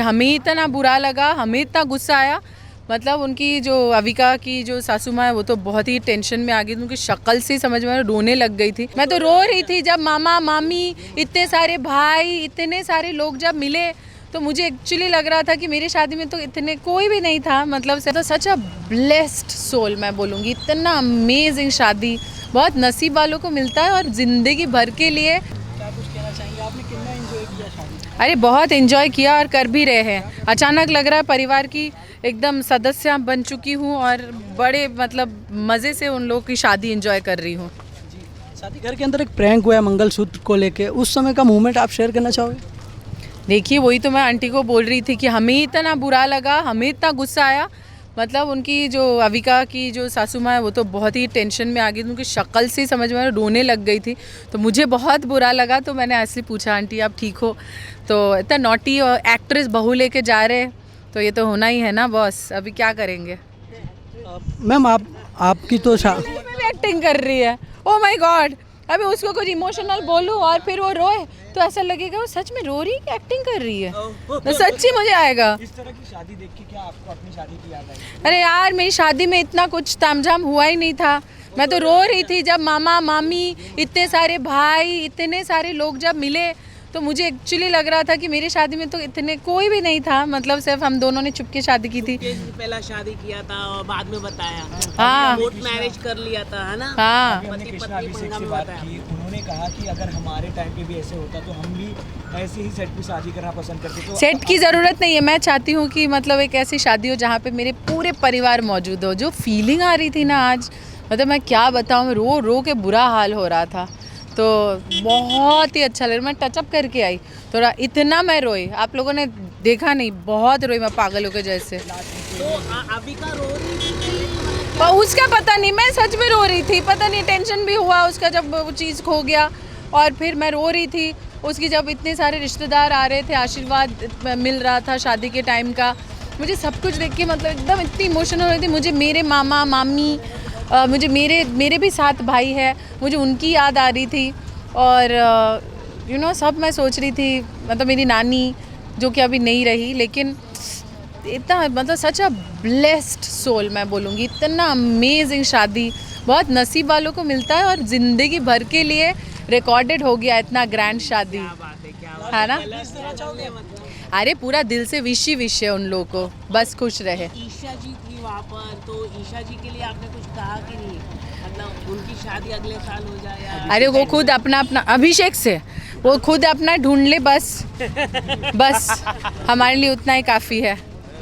हमें इतना बुरा लगा, हमें इतना गुस्सा आया। मतलब उनकी जो अविका की जो सासू माँ है वो तो बहुत ही टेंशन में आ गई, उनकी शक्ल से समझ में रोने लग गई थी। मैं तो रो रही थी जब मामा मामी इतने सारे भाई इतने सारे लोग जब मिले, तो मुझे एक्चुअली लग रहा था कि मेरी शादी में तो इतने कोई भी नहीं था। मतलब तो सच अ ब्लेस्ड सोल मैं बोलूँगी, इतना अमेजिंग शादी बहुत नसीब वालों को मिलता है और ज़िंदगी भर के लिए। क्या कुछ कहना चाहेंगे, आपने कितना एंजॉय किया शादी? अरे बहुत एंजॉय किया और कर भी रहे हैं। अचानक लग रहा है परिवार की एकदम सदस्य बन चुकी हूँ और बड़े मतलब मज़े से उन लोगों की शादी एंजॉय कर रही हूँ। जी, शादी घर के अंदर एक प्रैंक हुआ है मंगलसूत्र को लेके, उस समय का मूवमेंट आप शेयर करना चाहोगे? देखिए वही तो मैं आंटी को बोल रही थी कि हमें इतना बुरा लगा, हमें इतना गुस्सा आया। मतलब उनकी जो अविका की जो सासू माँ है वो तो बहुत ही टेंशन में आ गई, उनकी शक्ल से समझ में रोने लग गई थी। तो मुझे बहुत बुरा लगा, तो मैंने ऐसे पूछा आंटी आप ठीक हो? तो इतना नॉटी एक्ट्रेस बहू लेके जा रहे, तो ये तो होना ही है ना बॉस, अभी क्या करेंगे। मैम आपकी तो एक्टिंग कर रही है, ओ माय गॉड। अभी उसको कुछ इमोशनल बोलूँ और फिर वो रोए तो ऐसा लगेगा वो सच में रो रही है कि एक्टिंग कर रही है, तो सच्ची मुझे आएगा। इस तरह की शादी देख के क्या आपको अपनी शादी की याद आई? अरे यार मेरी शादी में इतना कुछ तामझाम हुआ ही नहीं था। मैं तो रो रही थी जब मामा मामी इतने सारे भाई इतने सारे लोग जब मिले, तो मुझे एक्चुअली लग रहा था कि मेरी शादी में तो इतने कोई भी नहीं था। मतलब सिर्फ हम दोनों ने चुपके शादी की थी। पहला शादी किया था और बाद में बताया, हाँ कोर्ट मैरिज कर लिया था, है ना? हाँ हमने पति कृष्णा पत्नी अभिषेक पंगा से में बात बताया। की, उन्होंने कहा कि अगर हमारे टाइम पे भी ऐसे होता तो हम भी ऐसे ही सेट पे शादी करना पसंद करते। तो सेट की ज़रूरत नहीं है, मैं चाहती हूँ कि मतलब एक ऐसी शादी हो जहाँ पे मेरे पूरे परिवार मौजूद हो। जो फीलिंग आ रही थी ना आज, मतलब मैं क्या बताऊँ, मैं रो रो के बुरा हाल हो रहा था। तो बहुत ही अच्छा लगा, मैं टचअप करके आई थोड़ा, इतना मैं रोई आप लोगों ने देखा नहीं, बहुत रोई मैं पागलों के जैसे। तो अविका रो रही थी पर उसका पता नहीं, मैं सच में रो रही थी, पता नहीं टेंशन भी हुआ उसका जब वो चीज़ खो गया। और फिर मैं रो रही थी उसकी जब इतने सारे रिश्तेदार आ रहे थे, आशीर्वाद मिल रहा था शादी के टाइम का। मुझे सब कुछ देख के मतलब एकदम इतनी इमोशनल हो रही थी। मुझे मेरे मामा मामी मुझे मेरे भी 7 भाई है, मुझे उनकी याद आ रही थी। और सब मैं सोच रही थी, मतलब मेरी नानी जो कि अभी नहीं रही, लेकिन इतना मतलब सच अ ब्लेस्ड सोल मैं बोलूँगी, इतना अमेजिंग शादी बहुत नसीब वालों को मिलता है और ज़िंदगी भर के लिए रिकॉर्डेड हो गया इतना ग्रैंड शादी, है ना। अरे पूरा दिल से विश है उन लोगों को, बस खुश रहे। ईशा जी थी वहाँ पर, तो ईशा जी के लिए आपने कुछ कहा कि नहीं? मतलब उनकी शादी अगले साल हो जाए या अरे वो खुद अपना अभिषेक से वो खुद अपना ढूंढ ले, बस हमारे लिए उतना ही काफ़ी है।